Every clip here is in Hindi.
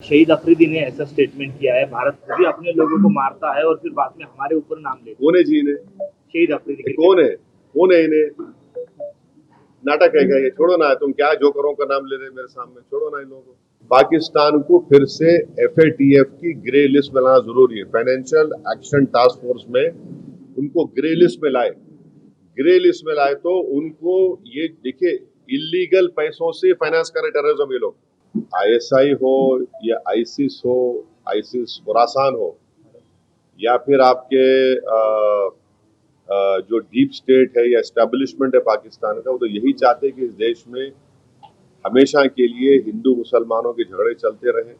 शहीद अफरीदी ने ऐसा स्टेटमेंट किया है, भारत भी अपने लोगों को मारता है और फिर बाद में हमारे ऊपर नाम लेता है। कौन है जी इन्हें? शहीद अफरीदी कौन है इन्हें? नाटक है क्या ये? छोड़ो ना, तुम क्या जोकरों का नाम ले रहे मेरे सामने, छोड़ो ना इन लोगों को। पाकिस्तान को फिर से FATF की ग्रे लिस्ट में लाना जरूरी है। फाइनेंशियल एक्शन टास्क फोर्स में उनको ग्रे लिस्ट में लाए। ग्रे लिस्ट में लाए तो उनको ये देखिए, इलीगल पैसों से फाइनेंस करे टेररिज्म ये लोग। ISI हो या ISIS हो, ISIS खुरासान हो, या फिर आपके जो डीप स्टेट है या एस्टेब्लिशमेंट है पाकिस्तान का, वो तो यही चाहते हैं कि इस देश में हमेशा के लिए हिंदू मुसलमानों के झगड़े चलते रहे।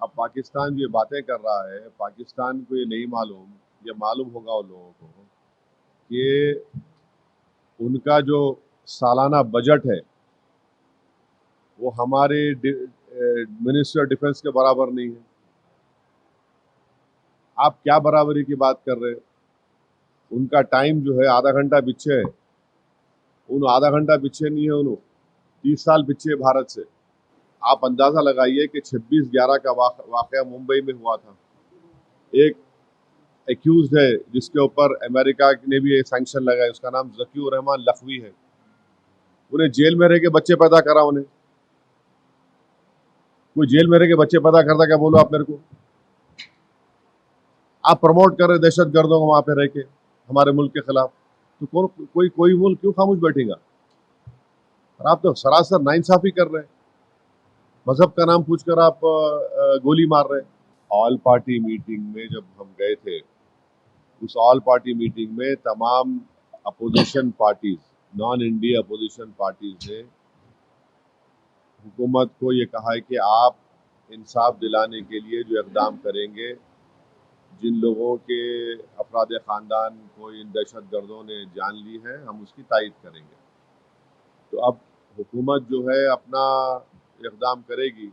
अब पाकिस्तान जो ये बातें कर रहा है, पाकिस्तान को ये नहीं मालूम, ये मालूम होगा उन लोगों को कि उनका जो सालाना बजट है वो हमारे मिनिस्टर डिफेंस के बराबर नहीं है। आप क्या बराबरी की बात कर रहे हैं? उनका टाइम जो है आधा घंटा पीछे है, उन आधा घंटा पीछे नहीं है, उन 30 साल पीछे भारत से। आप अंदाजा लगाइए कि 26/11 का वाकया मुंबई में हुआ था। एक एक्यूज है जिसके ऊपर अमेरिका ने भी एक सैंक्शन लगाया, उसका नाम ज़कीउर रहमान लखवी है। उन्हें जेल में रह के बच्चे पैदा करा, उन्हें कोई जेल में रह के बच्चे पैदा करता क्या? बोलो आप मेरे को। आप प्रमोट कर रहे दहशत गर्दों को वहां पे रह के हमारे मुल्क के खिलाफ, तो कोई मुल्क क्यों खामोश बैठेगा? और आप तो सरासर नाइंसाफी कर रहे हैं। मजहब का नाम पूछकर आप गोली मार रहे हैं। ऑल पार्टी मीटिंग में जब हम गए थे, उस ऑल पार्टी मीटिंग में तमाम opposition parties, non India opposition parties ने हुकूमत को ये कहा है कि आप इंसाफ दिलाने के लिए जो इकदाम करेंगे, जिन लोगों के अफराद ख़ानदान को इन दहशत गर्दों ने जान ली है, हम उसकी तायद करेंगे। तो अब हुकूमत जो है अपना इकदाम करेगी।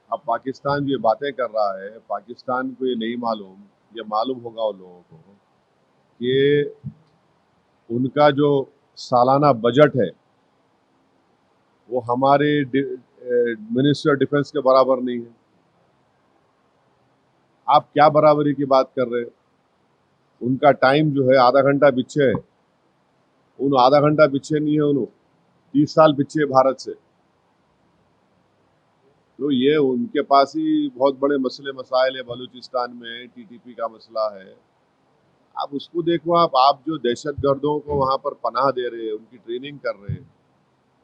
अब पाकिस्तान जो ये बातें कर रहा है, पाकिस्तान को ये नहीं मालूम, ये मालूम होगा उन लोगों को कि उनका जो सालाना बजट है वो हमारे मिनिस्टर डिफेंस के बराबर नहीं है। आप क्या बराबरी की बात कर रहे हैं? उनका टाइम जो है आधा घंटा पीछे है, उन आधा घंटा पीछे नहीं है, उन 30 साल पीछे भारत से। तो ये उनके पास ही बहुत बड़े मसले मसाइल है। बलूचिस्तान में TTP का मसला है, आप उसको देखो। आप जो दहशत गर्दों को वहाँ पर पनाह दे रहे हैं, उनकी ट्रेनिंग कर रहे हैं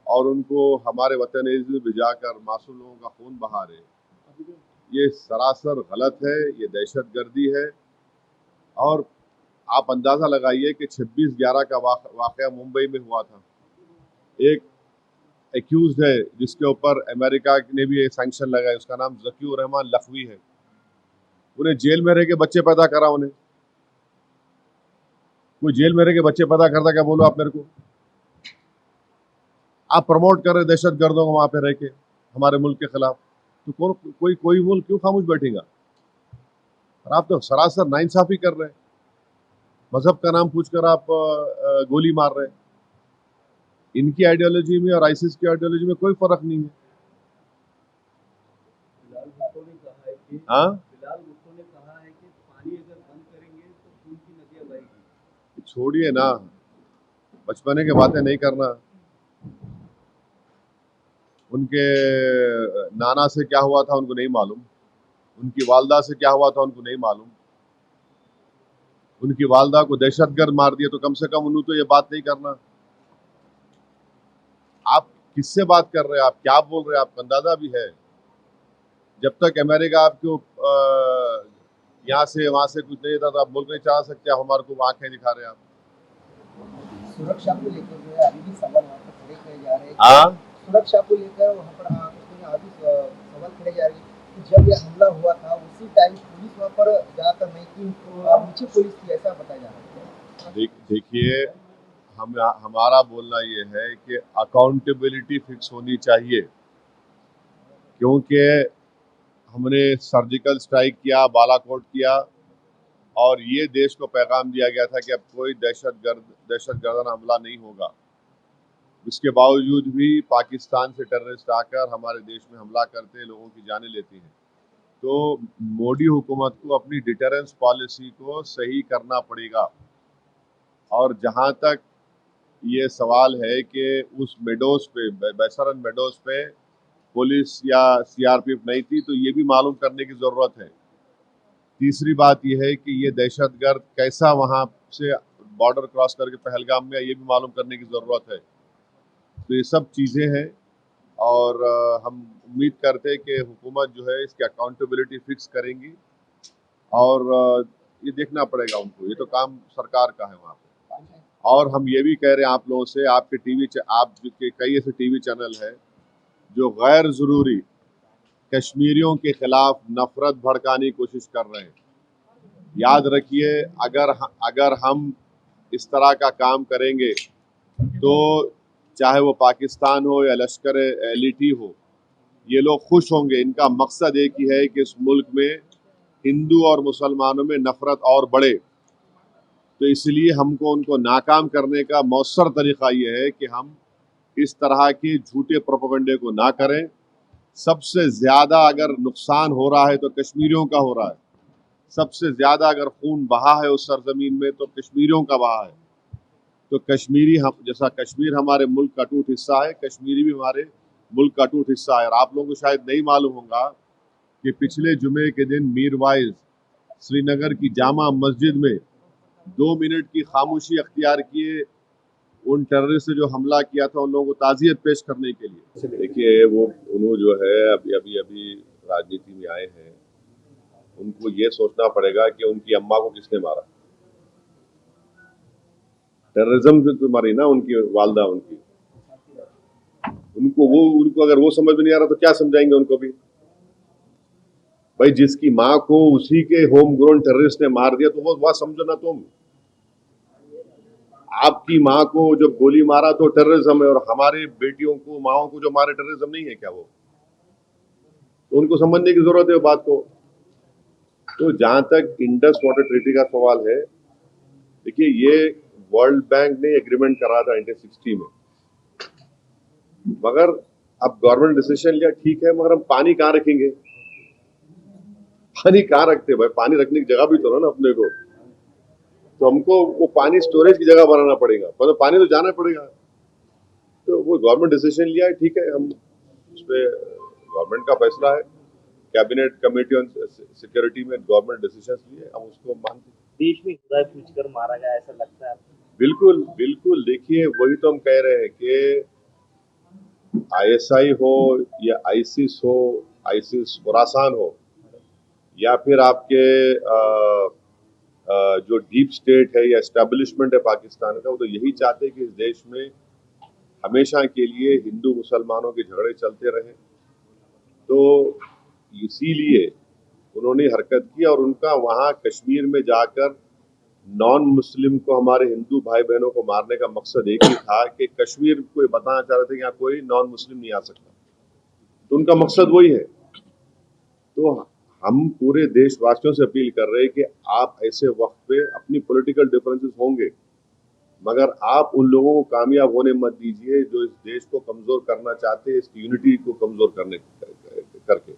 और उनको हमारे वतन में भिजा कर मासूम लोगों का खून बहा रहे हैं, ये सरासर गलत है, ये दहशत गर्दी है। और आप अंदाजा लगाइए कि 26/11 का वाकया मुंबई में हुआ था। एक एक्यूज है जिसके ऊपर अमेरिका ने भी एक सैंक्शन लगाया, उसका नाम ज़कीउर रहमान लखवी है। उन्हें जेल में रह के बच्चे पैदा करा, उन्हें कोई जेल में रह के बच्चे पैदा करता क्या? बोलो आप मेरे को। आप प्रमोट कर रहे दहशत गर्दों को वहां पे रह के हमारे मुल्क के खिलाफ, तो कोई मुल्क क्यों खामोश बैठेगा? और आप तो सरासर नाइंसाफी कर रहे हैं। मजहब का नाम पूछकर आप गोली मार रहे हैं। इनकी आइडियोलॉजी में और ISIS की आइडियोलॉजी में कोई फर्क नहीं है। हाँ, छोड़िए ना, बचपने की बातें नहीं करना। उनके नाना से क्या हुआ था उनको नहीं मालूम, उनकी वालदा से क्या हुआ था उनको नहीं मालूम। उनकी वालदा को दहशतगर्द मार दिया, तो कम से कम उन्होंने तो ये बात नहीं करना। आप किससे बात कर रहे हैं? आप क्या बोल रहे हैं? आपको अंदाजा भी है, जब तक अमेरिका आपको यहाँ से वहां से कुछ नहीं था तो आप बोल नहीं चाह सकते, आप हमारे को आंखें दिखा रहे हैं। आप सुरक्षा को लेकर जो है अभी भी सवाल वहाँ पर खड़े किए जा रहे हैं। हाँ, सुरक्षा को लेकर वहाँ पर अभी सवाल खड़े जा रहे हैं कि जब ये हमला हुआ था उसी टाइम पुलिस वहाँ पर ज्यादातर नहीं थी, नीचे पुलिस थी, ऐसा बताया जा रहा है। देखिए, हमारा बोलना ये है कि अकाउंटेबिलिटी फिक्स होनी चाहिए, क्योंकि हमने सर्जिकल स्ट्राइक किया, बालाकोट किया, और ये देश को पैगाम दिया गया था कि अब कोई दहशतगर्दाना हमला नहीं होगा। इसके बावजूद भी पाकिस्तान से टेररिस्ट आकर हमारे देश में हमला करते, लोगों की जानें लेती हैं। तो मोदी हुकूमत को अपनी डिटरेंस पॉलिसी को सही करना पड़ेगा। और जहां तक ये सवाल है कि उस मेडोज पे, बैसरन मेडोज पे पुलिस या सीआरपीएफ नहीं थी, तो ये भी मालूम करने की ज़रूरत है। तीसरी बात यह है कि ये दहशतगर्द कैसा वहां से बॉर्डर क्रॉस करके पहलगाम में, ये भी मालूम करने की ज़रूरत है। तो ये सब चीज़ें हैं और हम उम्मीद करते हैं कि हुकूमत जो है इसकी अकाउंटेबिलिटी फिक्स करेंगी और ये देखना पड़ेगा उनको, ये तो काम सरकार का है वहाँ पे। और हम ये भी कह रहे हैं आप लोगों से, आपके आपके कई ऐसे टीवी चैनल है जो गैर ज़रूरी कश्मीरियों के खिलाफ नफरत भड़काने की कोशिश कर रहे हैं। याद रखिए, अगर हम इस तरह का काम करेंगे तो चाहे वो पाकिस्तान हो या लश्कर एलिटी हो, ये लोग खुश होंगे। इनका मकसद एक ही है कि इस मुल्क में हिंदू और मुसलमानों में नफरत और बढ़े। तो इसलिए हमको उनको नाकाम करने का मौसर तरीका ये है कि हम इस तरह के झूठे प्रोपेगेंडे को ना करें। सबसे ज़्यादा अगर नुकसान हो रहा है तो कश्मीरियों का हो रहा है। सबसे ज़्यादा अगर खून बहा है उस सरजमीन में तो कश्मीरियों का बहा है। तो जैसा कश्मीर हमारे मुल्क का अटूट हिस्सा है, कश्मीरी भी हमारे मुल्क का अटूट हिस्सा है। और आप लोगों को शायद नहीं मालूम होगा कि पिछले जुमे के दिन मीरवाइज श्रीनगर की जामा मस्जिद में 2 मिनट की खामोशी अख्तियार किए उन टेररिस्ट से जो हमला किया था उन लोगों को ताज़ियत पेश करने के लिए। देखिए, वो उन्होंने जो है अभी राजनीति में आए हैं, उनको ये सोचना पड़ेगा कि उनकी अम्मा को किसने मारा। टेररिज्म से तो मारी ना उनकी वालदा, उनको अगर वो समझ में नहीं आ रहा तो क्या समझाएंगे उनको भी। भाई, जिसकी माँ को उसी के होम ग्रोन टेररिस्ट ने मार दिया तो वो समझो ना तुम। आपकी माँ को जब गोली मारा तो टेररिज्म है, और हमारे बेटियों को, माओ को जो मारे टेररिज्म नहीं है क्या वो? तो उनको समझने की जरूरत है वो बात को। तो जहां तक इंडस वाटर ट्रीटी का सवाल है, देखिए, ये वर्ल्ड बैंक ने एग्रीमेंट करा था 1960 में, मगर अब गवर्नमेंट डिसीजन लिया, ठीक है, मगर हम पानी कहाँ रखेंगे? पानी कहाँ रखते भाई? पानी रखने की जगह भी तो ना अपने को। तो हमको वो पानी स्टोरेज की जगह बनाना पड़ेगा, पर पानी तो जाना पड़ेगा। तो वो गवर्नमेंट डिसीजन लिया है, ठीक है, हम उस पर गवर्नमेंट का फैसला है, कैबिनेट कमेटी ऑन सिक्योरिटी में गवर्नमेंट डिसीजन लिए, हम उसको मानते हैं। देश में खुदा पूछकर मारा गया, ऐसा लगता है? बिल्कुल बिल्कुल। देखिए, वही तो हम कह रहे हैं कि आईएसआई हो या आईसिस हो, आईसिस खुरासान हो, या फिर आपके जो डीप स्टेट है या एस्टेब्लिशमेंट है पाकिस्तान का, वो तो यही चाहते हैं कि इस देश में हमेशा के लिए हिंदू मुसलमानों के झगड़े चलते रहे। तो इसीलिए उन्होंने हरकत की, और उनका वहाँ कश्मीर में जाकर नॉन मुस्लिम को, हमारे हिंदू भाई बहनों को मारने का मकसद एक ही था कि कश्मीर को बताना चाह रहे थे कि यहाँ कोई नॉन मुस्लिम नहीं आ सकता। तो उनका मकसद वही है। तो हम पूरे देशवासियों से अपील कर रहे हैं कि आप ऐसे वक्त पे, अपनी पॉलिटिकल डिफरेंसेस होंगे, मगर आप उन लोगों को कामयाब होने मत दीजिए जो इस देश को कमजोर करना चाहते हैं, इसकी यूनिटी को कमजोर करके।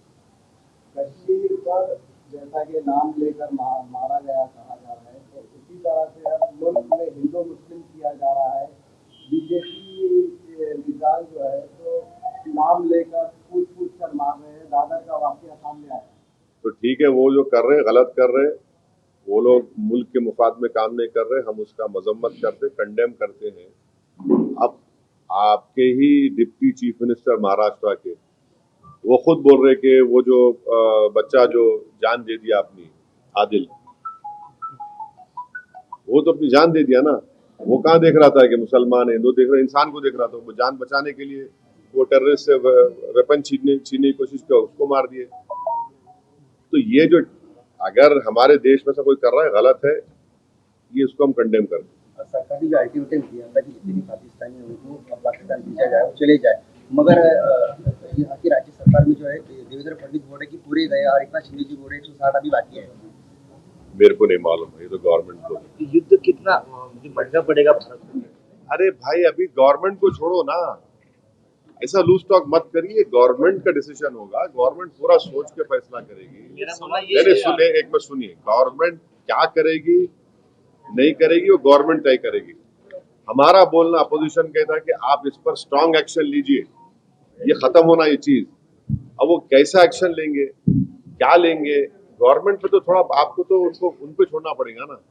कश्मीर पर जैसा कि नाम लेकर मारा गया कहा जा रहा है, तो उसी तरह से हर मुल्क में हिंदू मुस्लिम किया जा रहा है। बीजेपी के निजाम जो है तो नाम लेकर पूछ कर मार रहे हैं। दादर का वाकया सामने आया। तो ठीक है, वो जो कर रहे हैं गलत कर रहे हैं, वो लोग मुल्क के मुफाद में काम नहीं कर रहे, हम उसका मजम्मत करते, कंडेम करते हैं। अब आपके ही डिप्टी चीफ मिनिस्टर महाराष्ट्र के, वो खुद बोल रहे कि वो जो बच्चा जो जान दे दिया अपनी, आदिल, वो तो अपनी जान दे दिया ना। वो कहाँ देख रहा था कि मुसलमान है हिंदू, देख रहा, इंसान को देख रहा था। वो जान बचाने के लिए वो टेररिस्ट से वेपन छीनने की कोशिश किया, उसको मार दिए। तो ये जो अगर हमारे देश में से कोई कर रहा है गलत है, ये उसको हम कंडेम करते हैं। सरकार ने जो अल्टीमेटम दिया था कि जितने भी पाकिस्तानी हैं उनको पाकिस्तान भेजा जाए, वो चले जाए, मगर यहाँ की राज्य सरकार में जो है देवेंद्र फडणवीस बोल रहे कि पूरे गए, और एकनाथ शिंदे जी बोल रहे 160 अभी बाकी है। मेरे को नहीं मालूम है, ये तो गवर्नमेंट को। युद्ध कितना महंगा पड़ेगा भारत को? अरे भाई, अभी गवर्नमेंट को छोड़ो ना, ऐसा लूज टॉक मत करिए, गवर्नमेंट का डिसीजन होगा, गवर्नमेंट पूरा सोच के फैसला करेगी। मेरा मानना नहीं ये नहीं, है सुनिए, एक मिनट सुनिए, गवर्नमेंट क्या करेगी नहीं करेगी वो गवर्नमेंट तय करेगी। हमारा बोलना, अपोजिशन कहता है कि आप इस पर स्ट्रांग एक्शन लीजिए, ये खत्म होना ये चीज। अब वो कैसा एक्शन लेंगे, क्या लेंगे, गवर्नमेंट पे तो थोड़ा आपको तो उन पे छोड़ना पड़ेगा ना।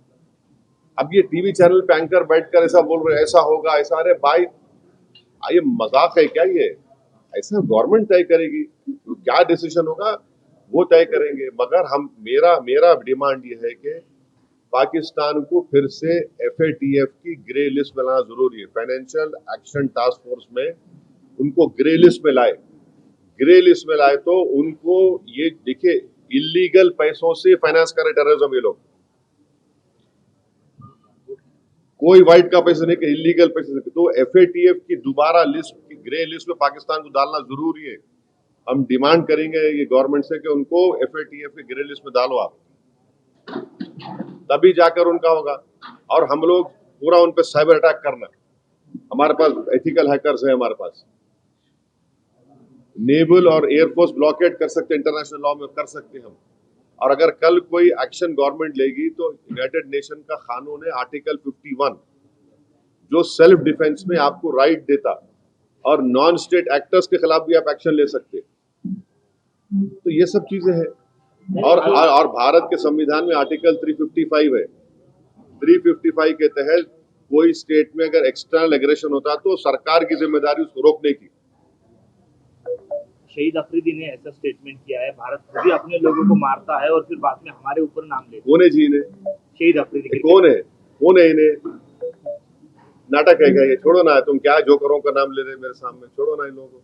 अब ये टीवी चैनल पे एंकर बैठकर ऐसा बोल रहे ऐसा होगा ऐसा, अरे भाई ये मजाक है क्या? ये ऐसा गवर्नमेंट तय करेगी, तो क्या डिसीजन होगा वो तय करेंगे। मगर हम मेरा डिमांड ये है कि पाकिस्तान को फिर से FATF की ग्रे लिस्ट में लाना जरूरी है। फाइनेंशियल एक्शन टास्क फोर्स में उनको ग्रे लिस्ट में लाए, ग्रे लिस्ट में लाए तो उनको ये देखिए, इलीगल पैसों से फाइनेंस करे टेररिज्म ये लोग, कोई वाइट का पैसा नहीं कि इलीगल पैसे से। तो FATF की दोबारा लिस्ट, ग्रे लिस्ट में पाकिस्तान को डालना जरूरी है। हम डिमांड करेंगे ये गवर्नमेंट से कि उनको FATF की ग्रे लिस्ट में डालो आप, तभी जाकर उनका होगा। और हम लोग पूरा उन पे साइबर अटैक करना, हमारे पास एथिकल हैकर्स है, हमारे पास नेवल और एयरफोर्स ब्लॉकेट कर सकते, इंटरनेशनल लॉ में कर सकते हम। और अगर कल कोई एक्शन गवर्नमेंट लेगी तो यूनाइटेड नेशन का कानून है आर्टिकल 51 जो सेल्फ डिफेंस में आपको राइट देता, और नॉन स्टेट एक्टर्स के खिलाफ भी आप एक्शन ले सकते। तो ये सब चीजें हैं। और भारत के संविधान में आर्टिकल 355 है, 355 के तहत कोई स्टेट में अगर एक्सटर्नल एग्रेशन होता तो सरकार की जिम्मेदारी उसको रोकने की। शहीद अफरीदी ने ऐसा स्टेटमेंट किया है, भारत खुद ही अपने लोगों को मारता है और फिर बाद में हमारे ऊपर नाम लेता कौन है जी ने? शहीद अफरीदी कौन है इन्हें? नाटक है क्या ये? छोड़ो ना, तुम क्या जोकरों का नाम ले रहे मेरे सामने, छोड़ो ना इन लोगों को।